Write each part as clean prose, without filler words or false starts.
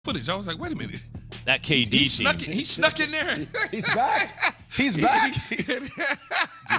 footage. I was like, wait a minute. That KD He team. snuck in there. He's back. He's back.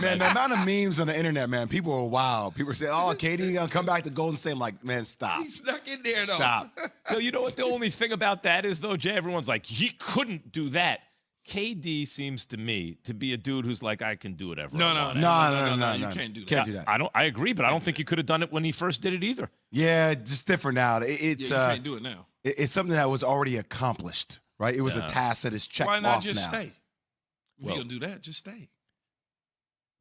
Man, the amount of memes on the internet, man, people are wild. People say, oh, KD gonna come back to Golden State. I'm like, man, stop. He snuck in there, though. Stop. No, you know what the only thing about that is, though, Jay? Everyone's like, he couldn't do that. KD seems to me to be a dude who's like, I can do whatever. No. You can't do that. Can't do that. I agree, but I don't think you could have done it when he first did it either. Yeah, just different now. It's you can't do it now. It's something that was already accomplished, right? It was a task that is checked off now. Why not just stay? If you're going to do that, just stay.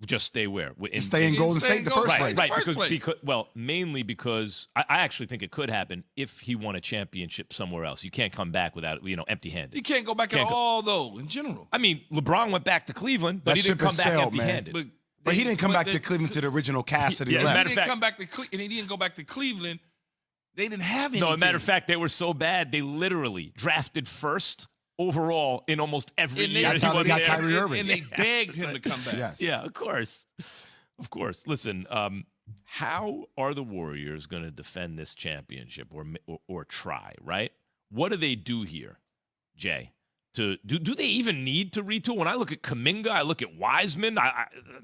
Just stay where? Stay in Golden State in the first place. Right, because mainly because I actually think it could happen if he won a championship somewhere else. You can't come back without, empty-handed. You can't go back at all, though, in general. I mean, LeBron went back to Cleveland, but he didn't come back empty-handed. But he didn't come back to Cleveland to the original cast that he left. He didn't come back to Cleveland, and he didn't go back to Cleveland. They didn't have anything. No, as a matter of fact, they were so bad, they literally drafted first overall in almost every year. That's how they got Kyrie Irving. And they begged him to come back. Yes. Yeah, of course. Of course. Listen, how are the Warriors going to defend this championship or try, right? What do they do here, Jay? Do they even need to retool? When I look at Kuminga, I look at Wiseman.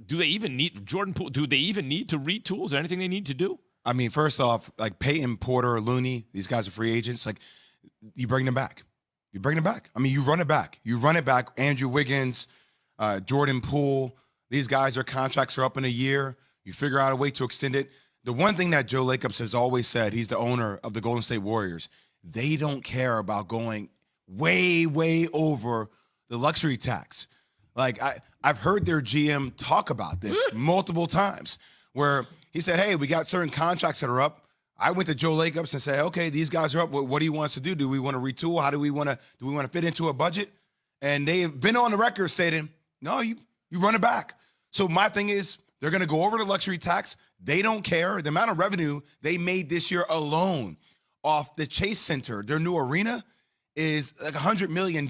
Do they even need Jordan Poole? Do they even need to retool? Is there anything they need to do? I mean, first off, like Peyton, Porter, Looney, these guys are free agents. Like, you bring them back. You bring them back. I mean, you run it back. You run it back. Andrew Wiggins, Jordan Poole, these guys, their contracts are up in a year. You figure out a way to extend it. The one thing that Joe Lacob has always said, he's the owner of the Golden State Warriors, they don't care about going way, way over the luxury tax. Like, I've heard their GM talk about this multiple times where he said, hey, we got certain contracts that are up. I went to Joe Lacob and said, okay, these guys are up. What do you want us to do? Do we want to retool? How do we want to fit into a budget? And they've been on the record stating, no, you run it back. So my thing is, they're going to go over the luxury tax. They don't care. The amount of revenue they made this year alone off the Chase Center, their new arena, is like $100 million,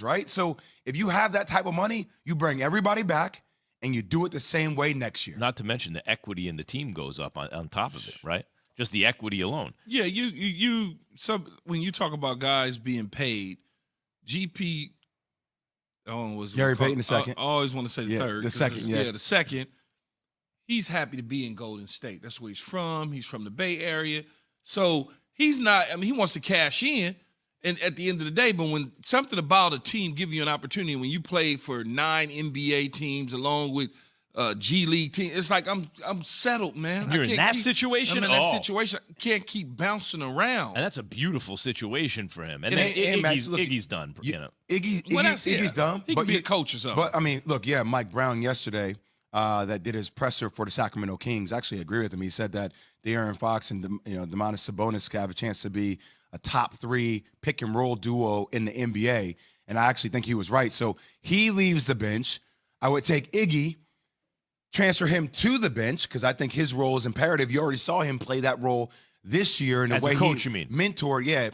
right? So if you have that type of money, you bring everybody back and you do it the same way next year. Not to mention the equity in the team goes up on top of it, right? Just the equity alone. Yeah, when you talk about guys being paid, GP was Gary Payton the second. I always want to say the third. The second, the second. He's happy to be in Golden State. That's where he's from. He's from the Bay Area. So he's not, he wants to cash in. And at the end of the day, but when something about a team give you an opportunity, when you play for 9 NBA teams along with G League team, it's like I'm settled, man. You're in that situation? I'm in that situation. I can't keep bouncing around. And that's a beautiful situation for him. And Iggy's done. Iggy's done. He can be a coach or something. But, I mean, look, Mike Brown yesterday that did his presser for the Sacramento Kings, actually agree with him. He said that De'Aaron Fox and Domantas Sabonis have a chance to be a top 3 pick and roll duo in the NBA. And I actually think he was right. So he leaves the bench. I would take Iggy, transfer him to the bench because I think his role is imperative. You already saw him play that role this year in the way coach, he mentored,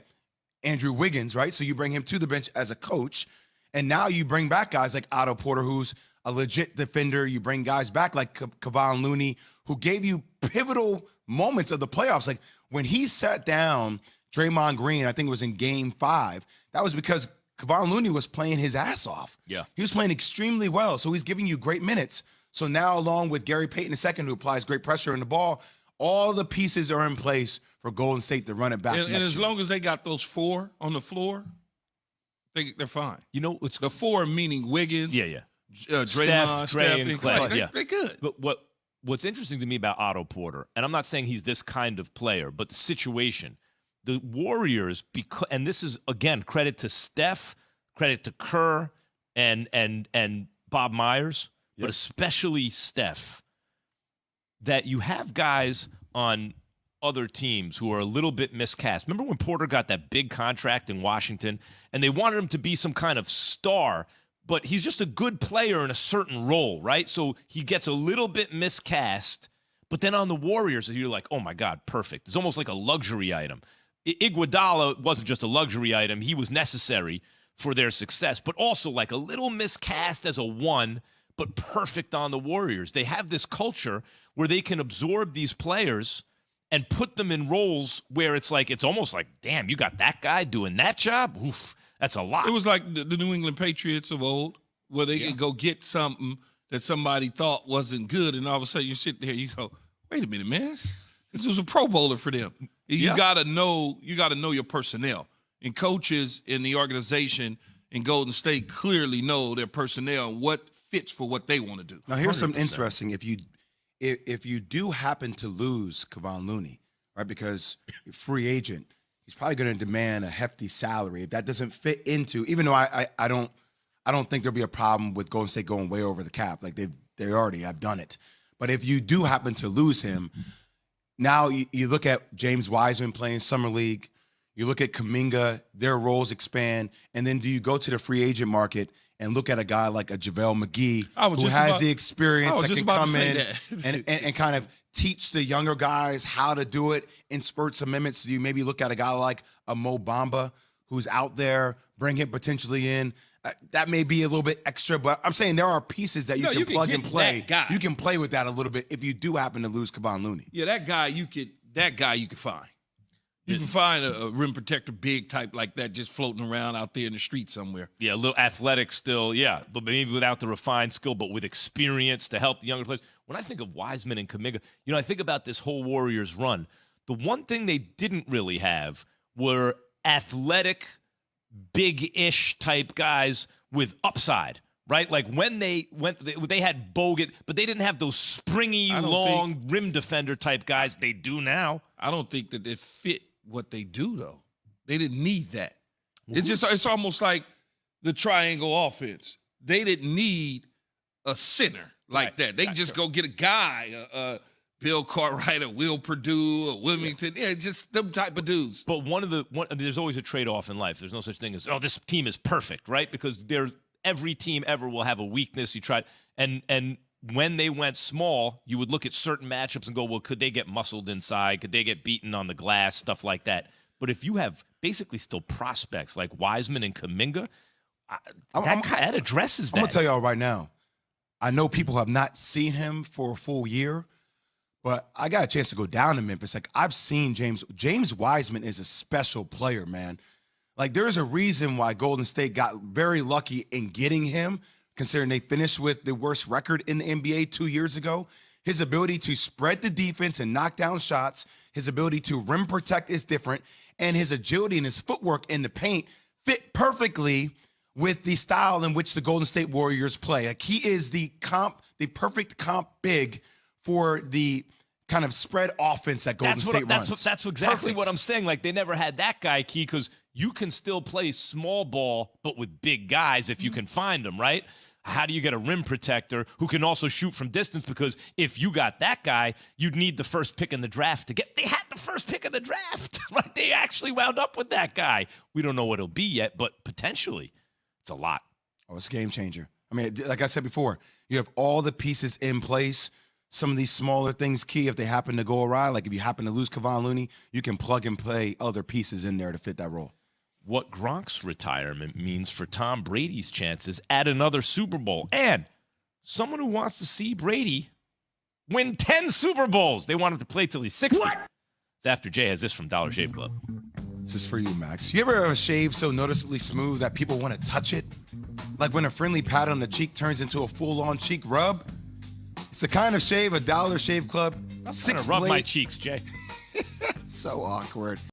Andrew Wiggins, right? So you bring him to the bench as a coach. And now you bring back guys like Otto Porter, who's a legit defender. You bring guys back like Kevon Looney, who gave you pivotal moments of the playoffs. Like when he sat down Draymond Green, I think it was in Game 5, that was because Kevon Looney was playing his ass off. Yeah. He was playing extremely well, so he's giving you great minutes. So now, along with Gary Payton II, who applies great pressure on the ball, all the pieces are in place for Golden State to run it back. And as long as they got those 4 on the floor, they're fine. It's the 4 meaning Wiggins, Draymond, Steph, and Clay. They're good. But what's interesting to me about Otto Porter, and I'm not saying he's this kind of player, but the situation, the Warriors, and this is again credit to Steph, credit to Kerr, and Bob Myers, but especially Steph, that you have guys on other teams who are a little bit miscast. Remember when Porter got that big contract in Washington and they wanted him to be some kind of star, but he's just a good player in a certain role, right? So he gets a little bit miscast, but then on the Warriors, you're like, oh my God, perfect. It's almost like a luxury item. Iguodala wasn't just a luxury item. He was necessary for their success, but also like a little miscast as a 1, but perfect on the Warriors. They have this culture where they can absorb these players and put them in roles where it's almost like, damn, you got that guy doing that job? Oof, that's a lot. It was like the New England Patriots of old, where they could go get something that somebody thought wasn't good, and all of a sudden you sit there, you go, wait a minute, man, this was a Pro Bowler for them. You gotta know your personnel, and coaches in the organization in Golden State clearly know their personnel and what fits for what they want to do. Now here's 100%. something interesting. If you do happen to lose Kevon Looney, right, because free agent, he's probably going to demand a hefty salary. If that doesn't fit into, even though I don't think there'll be a problem with Golden State going way over the cap. Like they already have done it. But if you do happen to lose him, now you look at James Wiseman playing Summer League, you look at Kuminga, their roles expand, and then do you go to the free agent market and look at a guy like a JaVale McGee who has the experience that can come in and kind of teach the younger guys how to do it in spurts of minutes? Do you maybe look at a guy like a Mo Bamba who's out there, bring him potentially in? That may be a little bit extra, but I'm saying there are pieces that you can plug and play. You can play with that a little bit if you do happen to lose Kevon Looney. Yeah, that guy you could find. You can find a rim protector big type like that just floating around out there in the street somewhere. Yeah, a little athletic still, yeah, but maybe without the refined skill, but with experience to help the younger players. When I think of Wiseman and Kuminga, I think about this whole Warriors run. The one thing they didn't really have were athletic, big-ish type guys with upside, right? Like when they had Bogut, but they didn't have those springy, long rim defender type guys they do now. I don't think that they fit what they do, though. They didn't need that. It's almost like the triangle offense. They didn't need a center like that. They just go get a guy, Bill Cartwright, or Will Perdue, or Wilmington. Yeah, just them type of dudes. But there's always a trade-off in life. There's no such thing as, this team is perfect, right? Because every team ever will have a weakness. You tried, and when they went small, you would look at certain matchups and go, well, could they get muscled inside? Could they get beaten on the glass? Stuff like that. But if you have basically still prospects like Wiseman and Kuminga, that addresses that. I'm going to tell y'all right now, I know people have not seen him for a full year, but I got a chance to go down to Memphis. Like, I've seen James Wiseman is a special player, man. Like, there's a reason why Golden State got very lucky in getting him, considering they finished with the worst record in the NBA 2 years ago. His ability to spread the defense and knock down shots, his ability to rim protect is different, and his agility and his footwork in the paint fit perfectly with the style in which the Golden State Warriors play. Like, he is the perfect comp big for the kind of spread offense that Golden State runs. That's exactly what I'm saying. Like, they never had that guy, Key, because you can still play small ball, but with big guys if you can find them, right? How do you get a rim protector who can also shoot from distance? Because if you got that guy, you'd need the first pick in the draft to get. They had the first pick in the draft, right? They actually wound up with that guy. We don't know what it'll be yet, but potentially it's a lot. Oh, it's a game changer. I mean, like I said before, you have all the pieces in place. Some of these smaller things, Key, if they happen to go awry, like if you happen to lose Kevon Looney, you can plug and play other pieces in there to fit that role. What Gronk's retirement means for Tom Brady's chances at another Super Bowl. And someone who wants to see Brady win 10 Super Bowls. They want him to play till he's 60. What? It's after Jay has this from Dollar Shave Club. This is for you, Max. You ever have a shave so noticeably smooth that people want to touch it? Like when a friendly pat on the cheek turns into a full-on cheek rub? It's the kind of shave a Dollar Shave Club. I'm trying to rub my cheeks, Jay. So awkward.